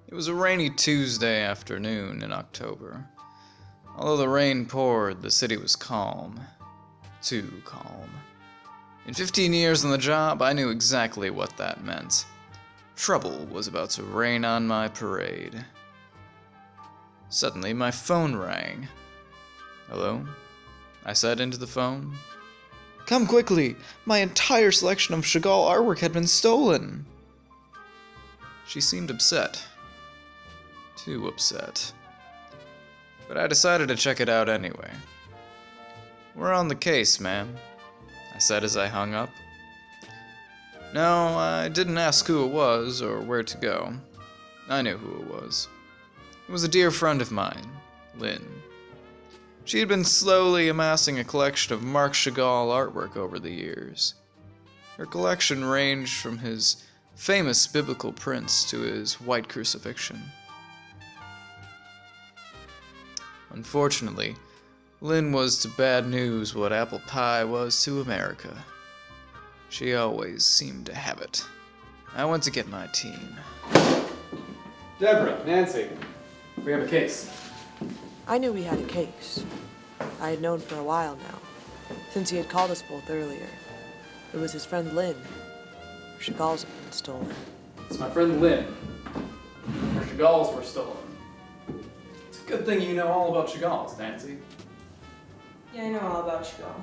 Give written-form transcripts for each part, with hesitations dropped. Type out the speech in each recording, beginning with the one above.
It was a rainy Tuesday afternoon in October. Although the rain poured, the city was calm. Too calm. In 15 years on the job, I knew exactly what that meant. Trouble was about to rain on my parade. Suddenly, my phone rang. "Hello?" I said into the phone. "Come quickly! My entire selection of Chagall artwork had been stolen!" She seemed upset. Too upset. But I decided to check it out anyway. "We're on the case, ma'am," I said as I hung up. No, I didn't ask who it was or where to go. I knew who it was. It was a dear friend of mine, Lynn. She had been slowly amassing a collection of Marc Chagall artwork over the years. Her collection ranged from his famous biblical prints to his white crucifixion. Unfortunately, Lynn was to bad news what apple pie was to America. She always seemed to have it. I went to get my team. Deborah, Nancy, we have a case. I knew we had a case. I had known for a while now, since he had called us both earlier. It was his friend Lynn. Chagall's had been stolen. It's my friend Lynn. Her Chagalls were stolen. It's a good thing you know all about Chagalls, Nancy. Yeah, I know all about Chagall.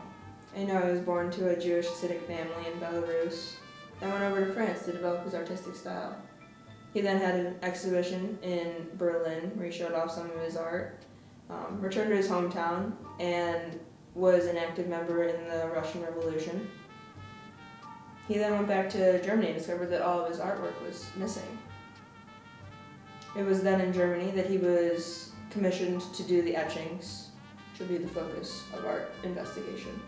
I know he was born to a Jewish Hasidic family in Belarus, then went over to France to develop his artistic style. He then had an exhibition in Berlin where he showed off some of his art, returned to his hometown, and was an active member in the Russian Revolution. He then went back to Germany and discovered that all of his artwork was missing. It was then in Germany that he was commissioned to do the etchings, which would be the focus of art investigation.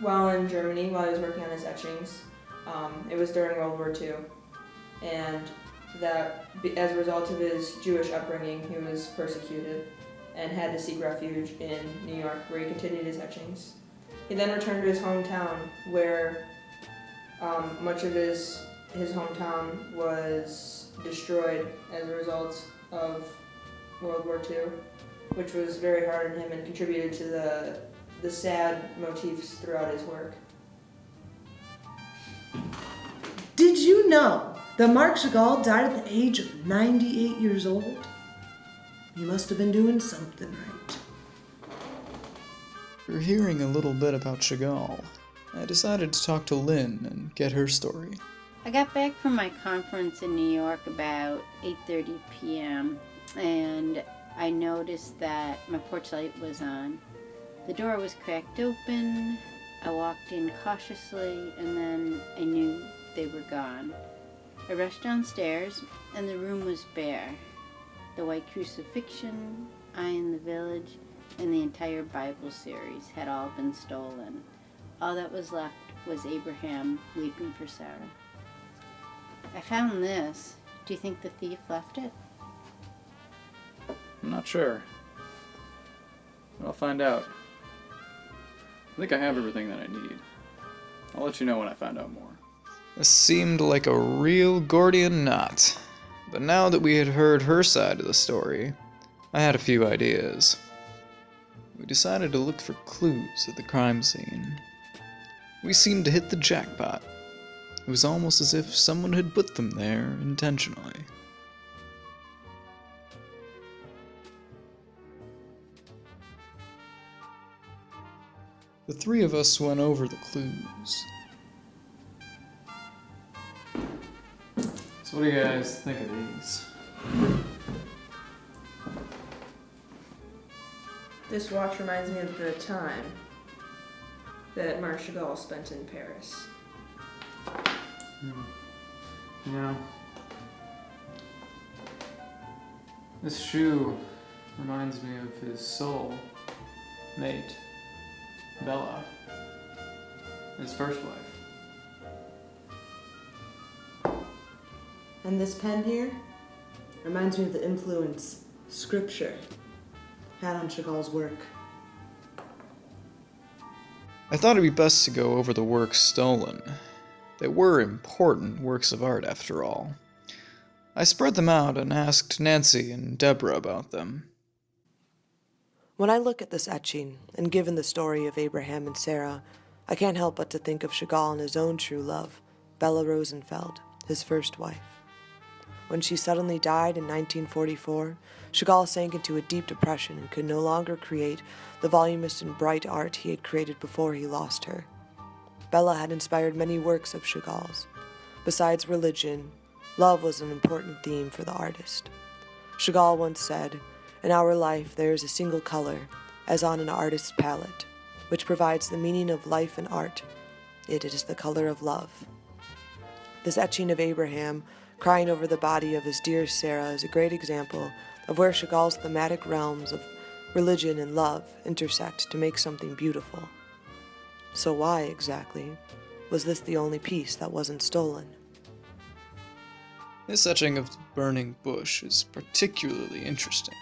While in Germany, while he was working on his etchings, it was during World War II, and that as a result of his Jewish upbringing, he was persecuted and had to seek refuge in New York, where he continued his etchings. He then returned to his hometown, where much of his hometown was destroyed as a result of World War II, which was very hard on him and contributed to the sad motifs throughout his work. Did you know that Marc Chagall died at the age of 98 years old? You must have been doing something right. After hearing a little bit about Chagall, I decided to talk to Lynn and get her story. I got back from my conference in New York about 8:30 p.m. and I noticed that my porch light was on. The door was cracked open. I walked in cautiously and then I knew they were gone. I rushed downstairs and the room was bare. The White Crucifixion, I in the Village, and the entire Bible series had all been stolen. All that was left was Abraham weeping for Sarah. I found this. Do you think the thief left it? I'm not sure. But I'll find out. I think I have everything that I need. I'll let you know when I find out more. This seemed like a real Gordian knot, but now that we had heard her side of the story, I had a few ideas. We decided to look for clues at the crime scene. We seemed to hit the jackpot. It was almost as if someone had put them there intentionally. The three of us went over the clues. So what do you guys think of these? This watch reminds me of the time that Marc Chagall spent in Paris. You know, this shoe reminds me of his soul mate, Bella, his first wife. And this pen here reminds me of the influence Scripture had on Chagall's work. I thought it'd be best to go over the works stolen. They were important works of art, after all. I spread them out and asked Nancy and Deborah about them. When I look at this etching, and given the story of Abraham and Sarah, I can't help but to think of Chagall and his own true love, Bella Rosenfeld, his first wife. When she suddenly died in 1944, Chagall sank into a deep depression and could no longer create the voluminous and bright art he had created before he lost her. Bella had inspired many works of Chagall's. Besides religion, love was an important theme for the artist. Chagall once said, "In our life there is a single color, as on an artist's palette, which provides the meaning of life and art. It is the color of love." This etching of Abraham crying over the body of his dear Sarah is a great example of where Chagall's thematic realms of religion and love intersect to make something beautiful. So why, exactly, was this the only piece that wasn't stolen? This etching of the burning bush is particularly interesting.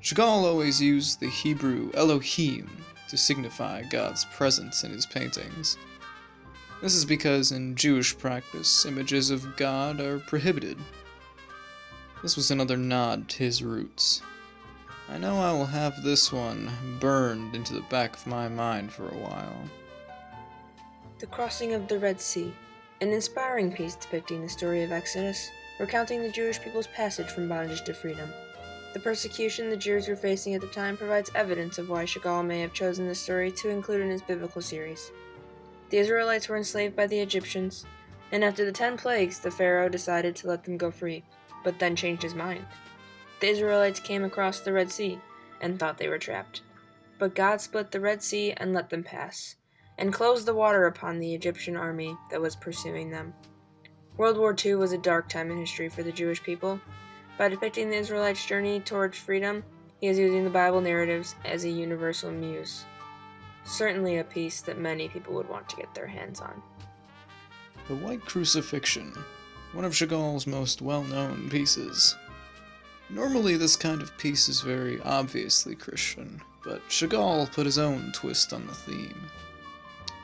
Chagall always used the Hebrew Elohim to signify God's presence in his paintings. This is because in Jewish practice, images of God are prohibited. This was another nod to his roots. I know I will have this one burned into the back of my mind for a while. The Crossing of the Red Sea, an inspiring piece depicting the story of Exodus, recounting the Jewish people's passage from bondage to freedom. The persecution the Jews were facing at the time provides evidence of why Chagall may have chosen this story to include in his biblical series. The Israelites were enslaved by the Egyptians, and after the 10 plagues, the Pharaoh decided to let them go free, but then changed his mind. The Israelites came across the Red Sea and thought they were trapped, but God split the Red Sea and let them pass, and closed the water upon the Egyptian army that was pursuing them. World War II was a dark time in history for the Jewish people. By depicting the Israelites' journey towards freedom, he is using the Bible narratives as a universal muse. Certainly a piece that many people would want to get their hands on. The White Crucifixion, one of Chagall's most well-known pieces. Normally this kind of piece is very obviously Christian, but Chagall put his own twist on the theme.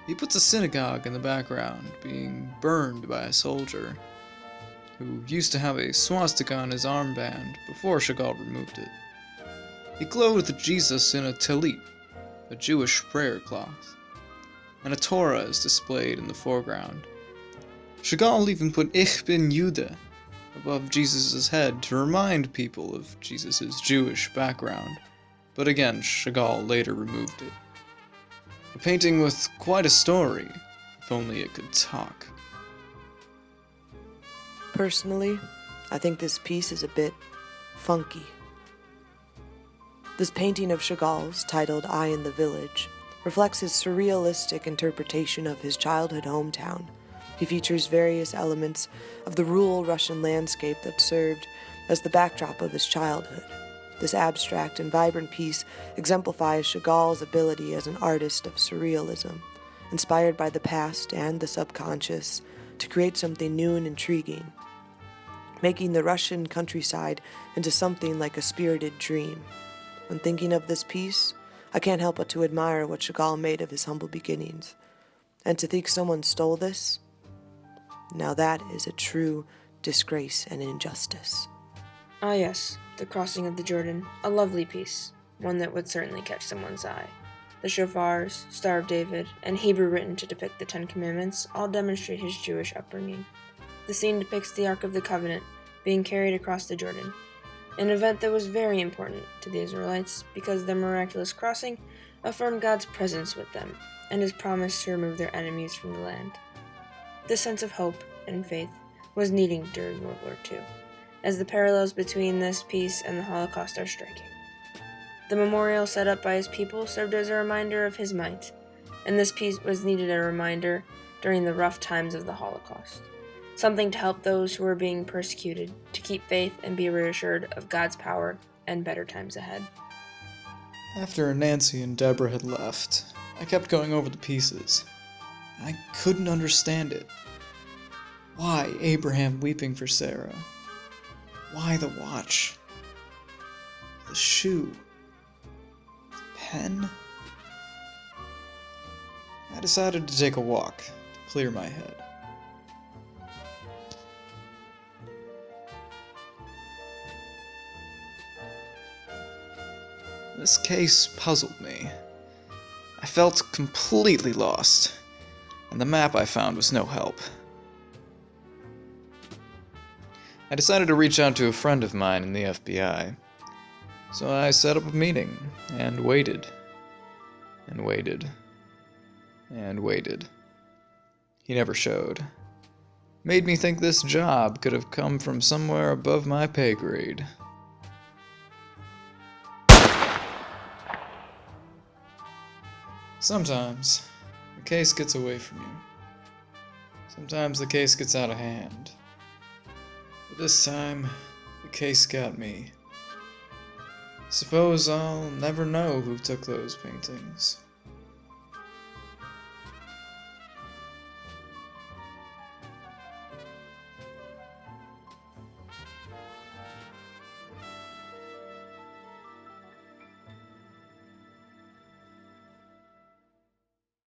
He puts a synagogue in the background, being burned by a soldier, who used to have a swastika on his armband before Chagall removed it. He clothed Jesus in a tallit, a Jewish prayer cloth, and a Torah is displayed in the foreground. Chagall even put Ich bin Jude above Jesus' head to remind people of Jesus' Jewish background, but again, Chagall later removed it. A painting with quite a story, if only it could talk. Personally, I think this piece is a bit funky. This painting of Chagall's, titled I in the Village, reflects his surrealistic interpretation of his childhood hometown. He features various elements of the rural Russian landscape that served as the backdrop of his childhood. This abstract and vibrant piece exemplifies Chagall's ability as an artist of surrealism, inspired by the past and the subconscious to create something new and intriguing, making the Russian countryside into something like a spirited dream. When thinking of this piece, I can't help but to admire what Chagall made of his humble beginnings. And to think someone stole this? Now that is a true disgrace and injustice. Ah yes, The Crossing of the Jordan, a lovely piece, one that would certainly catch someone's eye. The shofars, Star of David, and Hebrew written to depict the 10 Commandments all demonstrate his Jewish upbringing. The scene depicts the Ark of the Covenant being carried across the Jordan, an event that was very important to the Israelites because their miraculous crossing affirmed God's presence with them and his promise to remove their enemies from the land. This sense of hope and faith was needed during World War II, as the parallels between this piece and the Holocaust are striking. The memorial set up by his people served as a reminder of his might, and this piece was needed a reminder during the rough times of the Holocaust. Something to help those who were being persecuted to keep faith and be reassured of God's power and better times ahead. After Nancy and Deborah had left, I kept going over the pieces. I couldn't understand it. Why Abraham weeping for Sarah? Why the watch? The shoe? The pen? I decided to take a walk to clear my head. This case puzzled me. I felt completely lost, and the map I found was no help. I decided to reach out to a friend of mine in the FBI. So I set up a meeting, and waited, and waited, and waited. He never showed. Made me think this job could have come from somewhere above my pay grade. Sometimes, the case gets away from you. Sometimes the case gets out of hand. But this time, the case got me. Suppose I'll never know who took those paintings.